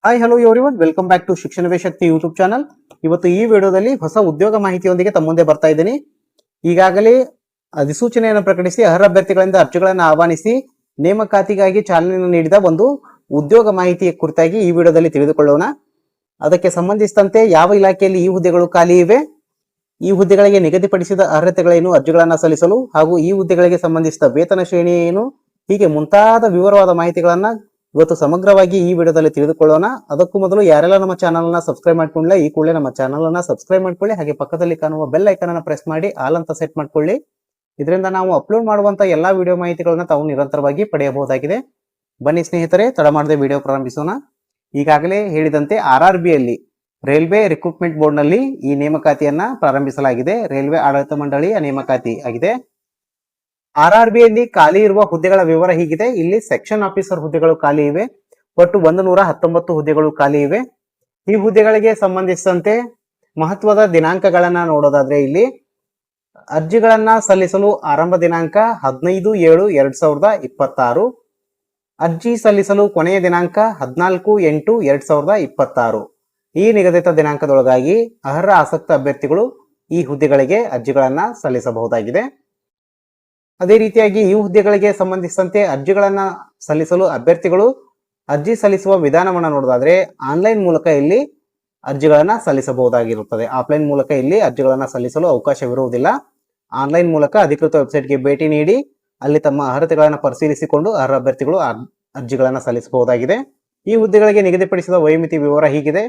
Hi hello everyone, welcome back to Shikshanave Shakti YouTube channel. ಇವತ್ತು ಈ ವಿಡಿಯೋದಲ್ಲಿ ಹೊಸ ಉದ್ಯೋಗ ಮಾಹಿತಿಯೊಂದಿಗೆ ತಮ್ಮ ಮುಂದೆ ಬರ್ತಾ ಇದ್ದೀನಿ. ಈಗಾಗಲೇ ಅಧಿಸೂಚನೆಯನ್ನು ಪ್ರಕಟಿಸಿ ಅರ್ಹ ಅಭ್ಯರ್ಥಿಗಳಿಂದ ಅರ್ಜಿಗಳನ್ನು ಆಹ್ವಾನಿಸಿ ನೇಮಕಾತಿಗಾಗಿ ಚಾಲನೆಯನ್ನು ನೀಡಿದ ಒಂದು ಉದ್ಯೋಗ ಮಾಹಿತಿಯ ಕುರಿತಾಗಿ ಈ ವಿಡಿಯೋದಲ್ಲಿ ತಿಳಿದುಕೊಳ್ಳೋಣ. ಅದಕ್ಕೆ ಸಂಬಂಧಿಸಿದಂತೆ ಯಾವ ಇಲಾಖೆಯಲ್ಲಿ ಈ ಹುದ್ದೆಗಳು ಖಾಲಿ ಇವೆ, ಈ ಹುದ್ದೆಗಳಿಗೆ ನಿಗದಿಪಡಿಸಿದ ಅರ್ಹತೆಗಳೇನು ಅರ್ಜಿಗಳನ್ನು ಸಲ್ಲಿಸಲು, ಹಾಗೂ ಈ ಹುದ್ದೆಗಳಿಗೆ ಸಂಬಂಧಿಸಿದ ವೇತನ ಶ್ರೇಣಿ ಏನು, ಹೀಗೆ ಮುಂತಾದ ವಿವರವಾದ ಮಾಹಿತಿಗಳನ್ನ ಇವತ್ತು ಸಮಗ್ರವಾಗಿ ಈ ವಿಡಿಯೋದಲ್ಲಿ ತಿಳಿದುಕೊಳ್ಳೋಣ. ಅದಕ್ಕೂ ಮೊದಲು ಯಾರೆಲ್ಲ ನಮ್ಮ ಚಾನಲ್ ಅನ್ನ ಸಬ್ಸ್ಕ್ರೈಬ್ ಮಾಡ್ಕೊಳ್ಳಿ, ಈ ಕೂಡಲೇ ನಮ್ಮ ಚಾನಲ್ ಅನ್ನ ಸಬ್ಸ್ಕ್ರೈಬ್ ಮಾಡ್ಕೊಳ್ಳಿ. ಹಾಗೆ ಪಕ್ಕದಲ್ಲಿ ಕಾಣುವ ಬೆಲ್ ಐಕನ್ ಅನ್ನ ಪ್ರೆಸ್ ಮಾಡಿ ಆಲ್ ಅಂತ ಸೆಟ್ ಮಾಡ್ಕೊಳ್ಳಿ. ಇದರಿಂದ ನಾವು ಅಪ್ಲೋಡ್ ಮಾಡುವಂತ ಎಲ್ಲಾ ವಿಡಿಯೋ ಮಾಹಿತಿಗಳನ್ನ ತಾವು ನಿರಂತರವಾಗಿ ಪಡೆಯಬಹುದಾಗಿದೆ. ಬನ್ನಿ ಸ್ನೇಹಿತರೆ, ತಡ ಮಾಡದೆ ವಿಡಿಯೋ ಪ್ರಾರಂಭಿಸೋಣ. ಈಗಾಗಲೇ ಹೇಳಿದಂತೆ RRB ಯಲ್ಲಿ ರೈಲ್ವೆ ರಿಕ್ರೂಟ್ಮೆಂಟ್ ಬೋರ್ಡ್ ನಲ್ಲಿ ಈ ನೇಮಕಾತಿಯನ್ನ ಪ್ರಾರಂಭಿಸಲಾಗಿದೆ. ರೈಲ್ವೆ ಆಡಳಿತ ಮಂಡಳಿಯ ನೇಮಕಾತಿ ಆಗಿದೆ. RRB ಯಲ್ಲಿ ಖಾಲಿ ಇರುವ ಹುದ್ದೆಗಳ ವಿವರ ಹೀಗಿದೆ. ಇಲ್ಲಿ ಸೆಕ್ಷನ್ ಆಫೀಸರ್ ಹುದ್ದೆಗಳು ಖಾಲಿ ಇವೆ. ಒಟ್ಟು 119 ಹುದ್ದೆಗಳು ಖಾಲಿ ಇವೆ. ಈ ಹುದ್ದೆಗಳಿಗೆ ಸಂಬಂಧಿಸಿದಂತೆ ಮಹತ್ವದ ದಿನಾಂಕಗಳನ್ನ ನೋಡೋದಾದ್ರೆ ಇಲ್ಲಿ ಅರ್ಜಿಗಳನ್ನ ಸಲ್ಲಿಸಲು ಆರಂಭ ದಿನಾಂಕ 15/7/2026. ಅರ್ಜಿ ಸಲ್ಲಿಸಲು ಕೊನೆಯ ದಿನಾಂಕ 14/8/2026. ಈ ನಿಗದಿತ ದಿನಾಂಕದೊಳಗಾಗಿ ಅರ್ಹ ಆಸಕ್ತ ಅಭ್ಯರ್ಥಿಗಳು ಈ ಹುದ್ದೆಗಳಿಗೆ ಅರ್ಜಿಗಳನ್ನ ಸಲ್ಲಿಸಬಹುದಾಗಿದೆ. ಅದೇ ರೀತಿಯಾಗಿ ಈ ಹುದ್ದೆಗಳಿಗೆ ಸಂಬಂಧಿಸಿದಂತೆ ಅರ್ಜಿಗಳನ್ನ ಸಲ್ಲಿಸಲು ಅಭ್ಯರ್ಥಿಗಳು ಅರ್ಜಿ ಸಲ್ಲಿಸುವ ವಿಧಾನವನ್ನ ನೋಡೋದಾದ್ರೆ ಆನ್ಲೈನ್ ಮೂಲಕ ಇಲ್ಲಿ ಅರ್ಜಿಗಳನ್ನ ಸಲ್ಲಿಸಬಹುದಾಗಿರುತ್ತದೆ. ಆಫ್ಲೈನ್ ಮೂಲಕ ಇಲ್ಲಿ ಅರ್ಜಿಗಳನ್ನ ಸಲ್ಲಿಸಲು ಅವಕಾಶವಿರುವುದಿಲ್ಲ. ಆನ್ಲೈನ್ ಮೂಲಕ ಅಧಿಕೃತ ವೆಬ್ಸೈಟ್ಗೆ ಭೇಟಿ ನೀಡಿ ಅಲ್ಲಿ ತಮ್ಮ ಅರ್ಹತೆಗಳನ್ನ ಪರಿಶೀಲಿಸಿಕೊಂಡು ಅರ್ಹ ಅಭ್ಯರ್ಥಿಗಳು ಅರ್ಜಿಗಳನ್ನ ಸಲ್ಲಿಸಬಹುದಾಗಿದೆ. ಈ ಹುದ್ದೆಗಳಿಗೆ ನಿಗದಿಪಡಿಸಿದ ವಯೋಮಿತಿ ವಿವರ ಹೀಗಿದೆ.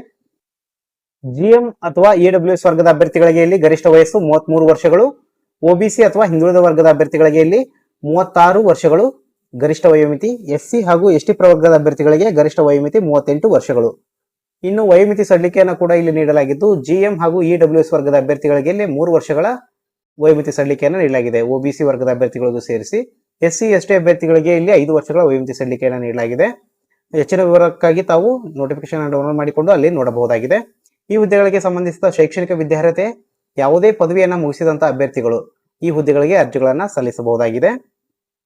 GM ಅಥವಾ EWS ವರ್ಗದ ಅಭ್ಯರ್ಥಿಗಳಿಗೆ ಇಲ್ಲಿ ಗರಿಷ್ಠ ವಯಸ್ಸು 33 ವರ್ಷಗಳು. OBC ಅಥವಾ ಹಿಂದುಳಿದ ವರ್ಗದ ಅಭ್ಯರ್ಥಿಗಳಿಗೆ ಇಲ್ಲಿ 36 ವರ್ಷಗಳು ಗರಿಷ್ಠ ವಯೋಮಿತಿ. SC ಹಾಗೂ ST ಪ್ರವರ್ಗದ ಅಭ್ಯರ್ಥಿಗಳಿಗೆ ಗರಿಷ್ಠ ವಯೋಮಿತಿ 38 ವರ್ಷಗಳು. ಇನ್ನು ವಯೋಮಿತಿ ಸಡಿಲಿಕೆಯನ್ನು ಕೂಡ ಇಲ್ಲಿ ನೀಡಲಾಗಿದ್ದು GM ಹಾಗೂ EWS ವರ್ಗದ ಅಭ್ಯರ್ಥಿಗಳಿಗೆ ಇಲ್ಲಿ 3 ವರ್ಷಗಳ ವಯೋಮಿತಿ ಸಡಿಲಿಕೆಯನ್ನು ನೀಡಲಾಗಿದೆ. OBC ವರ್ಗದ ಅಭ್ಯರ್ಥಿಗಳಿಗೂ ಸೇರಿಸಿ SC ST ಅಭ್ಯರ್ಥಿಗಳಿಗೆ ಇಲ್ಲಿ 5 ವರ್ಷಗಳ ವಯೋಮಿತಿ ಸಡಿಲಿಕೆಯನ್ನು ನೀಡಲಾಗಿದೆ. ಹೆಚ್ಚಿನ ವಿವರಕ್ಕಾಗಿ ತಾವು ನೋಟಿಫಿಕೇಶನ್ ಡೌನ್ಲೋಡ್ ಮಾಡಿಕೊಂಡು ಅಲ್ಲಿ ನೋಡಬಹುದಾಗಿದೆ. ಈ ಹುದ್ದೆಗಳಿಗೆ ಸಂಬಂಧಿಸಿದ ಶೈಕ್ಷಣಿಕ ವಿದ್ಯಾರ್ಹತೆ ಯಾವುದೇ ಪದವಿಯನ್ನ ಮುಗಿಸಿದಂತ ಅಭ್ಯರ್ಥಿಗಳು ಈ ಹುದ್ದೆಗಳಿಗೆ ಅರ್ಜಿಗಳನ್ನ ಸಲ್ಲಿಸಬಹುದಾಗಿದೆ.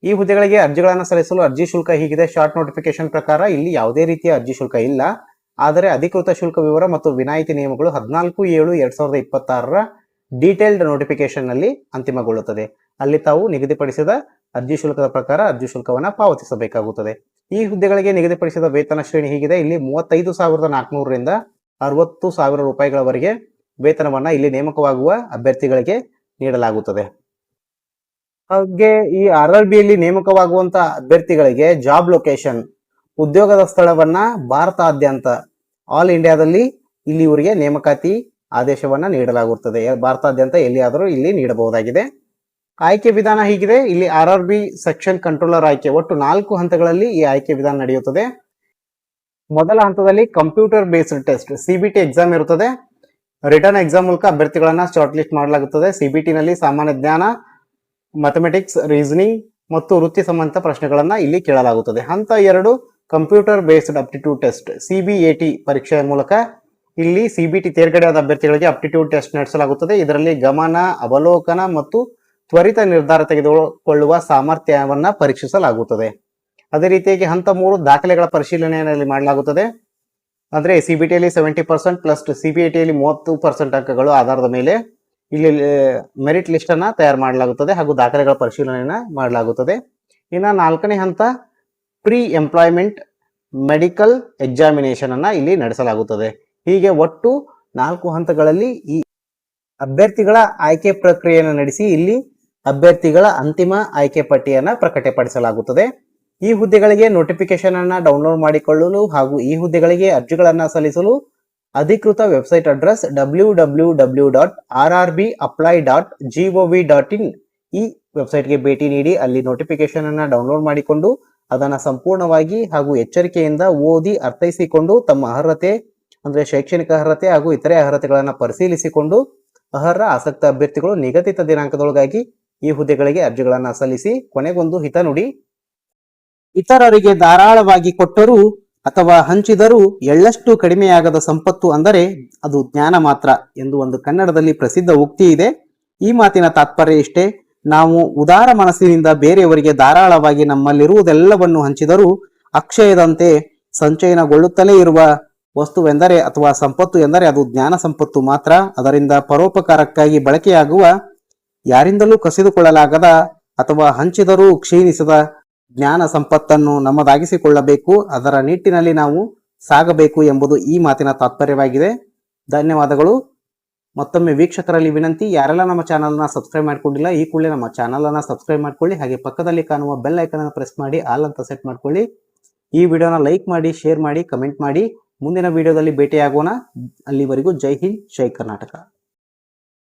ಈ ಹುದ್ದೆಗಳಿಗೆ ಅರ್ಜಿಗಳನ್ನ ಸಲ್ಲಿಸಲು ಅರ್ಜಿ ಶುಲ್ಕ ಹೀಗಿದೆ. ಶಾರ್ಟ್ ನೋಟಿಫಿಕೇಶನ್ ಪ್ರಕಾರ ಇಲ್ಲಿ ಯಾವುದೇ ರೀತಿಯ ಅರ್ಜಿ ಶುಲ್ಕ ಇಲ್ಲ. ಆದರೆ ಅಧಿಕೃತ ಶುಲ್ಕ ವಿವರ ಮತ್ತು ವಿನಾಯಿತಿ ನಿಯಮಗಳು 14/7/2026 ಡೀಟೇಲ್ಡ್ ನೋಟಿಫಿಕೇಶನ್ ನಲ್ಲಿ ಅಂತಿಮಗೊಳ್ಳುತ್ತದೆ. ಅಲ್ಲಿ ತಾವು ನಿಗದಿಪಡಿಸಿದ ಅರ್ಜಿ ಶುಲ್ಕದ ಪ್ರಕಾರ ಅರ್ಜಿ ಶುಲ್ಕವನ್ನ ಪಾವತಿಸಬೇಕಾಗುತ್ತದೆ. ಈ ಹುದ್ದೆಗಳಿಗೆ ನಿಗದಿಪಡಿಸಿದ ವೇತನ ಶ್ರೇಣಿ ಹೀಗಿದೆ. ಇಲ್ಲಿ 35,400 ರಿಂದ 60,000 ರೂಪಾಯಿಗಳವರೆಗೆ ವೇತನವನ್ನ ಇಲ್ಲಿ ನೇಮಕವಾಗುವ ಅಭ್ಯರ್ಥಿಗಳಿಗೆ ನೀಡಲಾಗುತ್ತದೆ. ಹಾಗೆ ಈ RRB ಯಲ್ಲಿ ನೇಮಕವಾಗುವಂತ ಅಭ್ಯರ್ಥಿಗಳಿಗೆ ಜಾಬ್ ಲೊಕೇಶನ್, ಉದ್ಯೋಗದ ಸ್ಥಳವನ್ನ ಭಾರತಾದ್ಯಂತ ಆಲ್ ಇಂಡಿಯಾದಲ್ಲಿ ಇಲ್ಲಿ ಇವರಿಗೆ ನೇಮಕಾತಿ ಆದೇಶವನ್ನ ನೀಡಲಾಗುತ್ತದೆ. ಭಾರತಾದ್ಯಂತ ಎಲ್ಲಿಯಾದರೂ ಇಲ್ಲಿ ನೀಡಬಹುದಾಗಿದೆ. ಆಯ್ಕೆ ವಿಧಾನ ಹೀಗಿದೆ. ಇಲ್ಲಿ RRB ಸೆಕ್ಷನ್ ಕಂಟ್ರೋಲರ್ ಆಯ್ಕೆ ಒಟ್ಟು 4 ಹಂತಗಳಲ್ಲಿ ಈ ಆಯ್ಕೆ ವಿಧಾನ ನಡೆಯುತ್ತದೆ. ಮೊದಲ ಹಂತದಲ್ಲಿ computer based test CBT exam ಇರುತ್ತದೆ. ರಿಟರ್ನ್ ಎಕ್ಸಾಮ್ ಮೂಲಕ ಅಭ್ಯರ್ಥಿಗಳನ್ನ ಶಾರ್ಟ್ ಲಿಸ್ಟ್ ಮಾಡಲಾಗುತ್ತದೆ. CBT ನಲ್ಲಿ ಸಾಮಾನ್ಯ ಜ್ಞಾನ, ಮ್ಯಾಥಮೆಟಿಕ್ಸ್, ರೀಸನಿಂಗ್ ಮತ್ತು ವೃತ್ತಿ ಸಂಬಂಧಿತ ಪ್ರಶ್ನೆಗಳನ್ನ ಇಲ್ಲಿ ಕೇಳಲಾಗುತ್ತದೆ. ಹಂತ 2 computer based aptitude test CBAT ಪರೀಕ್ಷೆಯ ಮೂಲಕ ಇಲ್ಲಿ CBT ತೇರ್ಗಡೆಯಾದ ಅಭ್ಯರ್ಥಿಗಳಿಗೆ ಅಪ್ಟಿಟ್ಯೂಡ್ ಟೆಸ್ಟ್ ನಡೆಸಲಾಗುತ್ತದೆ. ಇದರಲ್ಲಿ ಗಮನ, ಅವಲೋಕನ ಮತ್ತು ತ್ವರಿತ ನಿರ್ಧಾರ ತೆಗೆದುಕೊಳ್ಳುವ ಸಾಮರ್ಥ್ಯವನ್ನ ಪರೀಕ್ಷಿಸಲಾಗುತ್ತದೆ. ಅದೇ ರೀತಿಯಾಗಿ ಹಂತ 3 ದಾಖಲೆಗಳ ಪರಿಶೀಲನೆಯಲ್ಲಿ ಮಾಡಲಾಗುತ್ತದೆ. ಅಂದ್ರೆ CBT ಯಲ್ಲಿ 70% ಪ್ಲಸ್ CBAT ಯಲ್ಲಿ 30% ಅಂಕಗಳು ಆಧಾರದ ಮೇಲೆ ಇಲ್ಲಿ ಮೆರಿಟ್ ಲಿಸ್ಟ್ ಅನ್ನ ತಯಾರು ಮಾಡಲಾಗುತ್ತದೆ ಹಾಗೂ ದಾಖಲೆಗಳ ಪರಿಶೀಲನೆಯನ್ನ ಮಾಡಲಾಗುತ್ತದೆ. ಇನ್ನು 4ನೇ ಹಂತ ಪ್ರೀ ಎಂಪ್ಲಾಯ್ಮೆಂಟ್ ಮೆಡಿಕಲ್ ಎಕ್ಸಾಮಿನೇಷನ್ ಅನ್ನ ಇಲ್ಲಿ ನಡೆಸಲಾಗುತ್ತದೆ. ಹೀಗೆ ಒಟ್ಟು 4 ಹಂತಗಳಲ್ಲಿ ಈ ಅಭ್ಯರ್ಥಿಗಳ ಆಯ್ಕೆ ಪ್ರಕ್ರಿಯೆಯನ್ನು ನಡೆಸಿ ಇಲ್ಲಿ ಅಭ್ಯರ್ಥಿಗಳ ಅಂತಿಮ ಆಯ್ಕೆ ಪಟ್ಟಿಯನ್ನ ಪ್ರಕಟಪಡಿಸಲಾಗುತ್ತದೆ. ಈ ಹುದ್ದೆಗಳಿಗೆ ನೋಟಿಫಿಕೇಶನ್ ಅನ್ನ ಡೌನ್ಲೋಡ್ ಮಾಡಿಕೊಳ್ಳಲು ಹಾಗೂ ಈ ಹುದ್ದೆಗಳಿಗೆ ಅರ್ಜಿಗಳನ್ನ ಸಲ್ಲಿಸಲು ಅಧಿಕೃತ ವೆಬ್ಸೈಟ್ ಅಡ್ರೆಸ್ www.rrbapply.gov.in ಈ ವೆಬ್ಸೈಟ್ಗೆ ಭೇಟಿ ನೀಡಿ ಅಲ್ಲಿ ನೋಟಿಫಿಕೇಶನ್ ಅನ್ನ ಡೌನ್ಲೋಡ್ ಮಾಡಿಕೊಂಡು ಅದನ್ನ ಸಂಪೂರ್ಣವಾಗಿ ಹಾಗೂ ಎಚ್ಚರಿಕೆಯಿಂದ ಓದಿ ಅರ್ಥೈಸಿಕೊಂಡು ತಮ್ಮ ಅರ್ಹತೆ ಅಂದ್ರೆ ಶೈಕ್ಷಣಿಕ ಅರ್ಹತೆ ಹಾಗೂ ಇತರೆ ಅರ್ಹತೆಗಳನ್ನ ಪರಿಶೀಲಿಸಿಕೊಂಡು ಅರ್ಹ ಆಸಕ್ತ ಅಭ್ಯರ್ಥಿಗಳು ನಿಗದಿತ ದಿನಾಂಕದೊಳಗಾಗಿ ಈ ಹುದ್ದೆಗಳಿಗೆ ಅರ್ಜಿಗಳನ್ನ ಸಲ್ಲಿಸಿ. ಕೊನೆಗೊಂದು ಹಿತನುಡಿ: ಇತರರಿಗೆ ಧಾರಾಳವಾಗಿ ಕೊಟ್ಟರೂ ಅಥವಾ ಹಂಚಿದರೂ ಎಳ್ಳಷ್ಟು ಕಡಿಮೆಯಾಗದ ಸಂಪತ್ತು ಅಂದರೆ ಅದು ಜ್ಞಾನ ಮಾತ್ರ ಎಂದು ಒಂದು ಕನ್ನಡದಲ್ಲಿ ಪ್ರಸಿದ್ಧ ಉಕ್ತಿ ಇದೆ. ಈ ಮಾತಿನ ತಾತ್ಪರ್ಯ ಇಷ್ಟೇ: ನಾವು ಉದಾರ ಮನಸ್ಸಿನಿಂದ ಬೇರೆಯವರಿಗೆ ಧಾರಾಳವಾಗಿ ನಮ್ಮಲ್ಲಿರುವುದೆಲ್ಲವನ್ನು ಹಂಚಿದರೂ ಅಕ್ಷಯದಂತೆ ಸಂಚಯನಗೊಳ್ಳುತ್ತಲೇ ಇರುವ ವಸ್ತುವೆಂದರೆ ಅಥವಾ ಸಂಪತ್ತು ಎಂದರೆ ಅದು ಜ್ಞಾನ ಸಂಪತ್ತು ಮಾತ್ರ. ಅದರಿಂದ ಪರೋಪಕಾರಕ್ಕಾಗಿ ಬಳಕೆಯಾಗುವ, ಯಾರಿಂದಲೂ ಕಸಿದುಕೊಳ್ಳಲಾಗದ ಅಥವಾ ಹಂಚಿದರೂ ಕ್ಷೀಣಿಸದ ಜ್ಞಾನ ಸಂಪತ್ತನ್ನು ನಮ್ಮದಾಗಿಸಿಕೊಳ್ಳಬೇಕು. ಅದರ ನಿಟ್ಟಿನಲ್ಲಿ ನಾವು ಸಾಗಬೇಕು ಎಂಬುದು ಈ ಮಾತಿನ ತಾತ್ಪರ್ಯವಾಗಿದೆ. ಧನ್ಯವಾದಗಳು. ಮತ್ತೊಮ್ಮೆ ವೀಕ್ಷಕರಲ್ಲಿ ವಿನಂತಿ, ಯಾರೆಲ್ಲ ನಮ್ಮ ಚಾನಲ್ನ ಸಬ್ಸ್ಕ್ರೈಬ್ ಮಾಡ್ಕೊಂಡಿಲ್ಲ ಈ ಕೂಡಲೇ ನಮ್ಮ ಚಾನಲನ್ನು ಸಬ್ಸ್ಕ್ರೈಬ್ ಮಾಡ್ಕೊಳ್ಳಿ. ಹಾಗೆ ಪಕ್ಕದಲ್ಲಿ ಕಾಣುವ ಬೆಲ್ ಐಕನ್ ಅನ್ನು ಪ್ರೆಸ್ ಮಾಡಿ ಆಲ್ ಅಂತ ಸೆಟ್ ಮಾಡ್ಕೊಳ್ಳಿ. ಈ ವಿಡಿಯೋನ ಲೈಕ್ ಮಾಡಿ, ಶೇರ್ ಮಾಡಿ, ಕಮೆಂಟ್ ಮಾಡಿ. ಮುಂದಿನ ವಿಡಿಯೋದಲ್ಲಿ ಭೇಟಿಯಾಗೋಣ. ಅಲ್ಲಿವರೆಗೂ ಜೈ ಹಿಂದ್, ಜೈ ಕರ್ನಾಟಕ.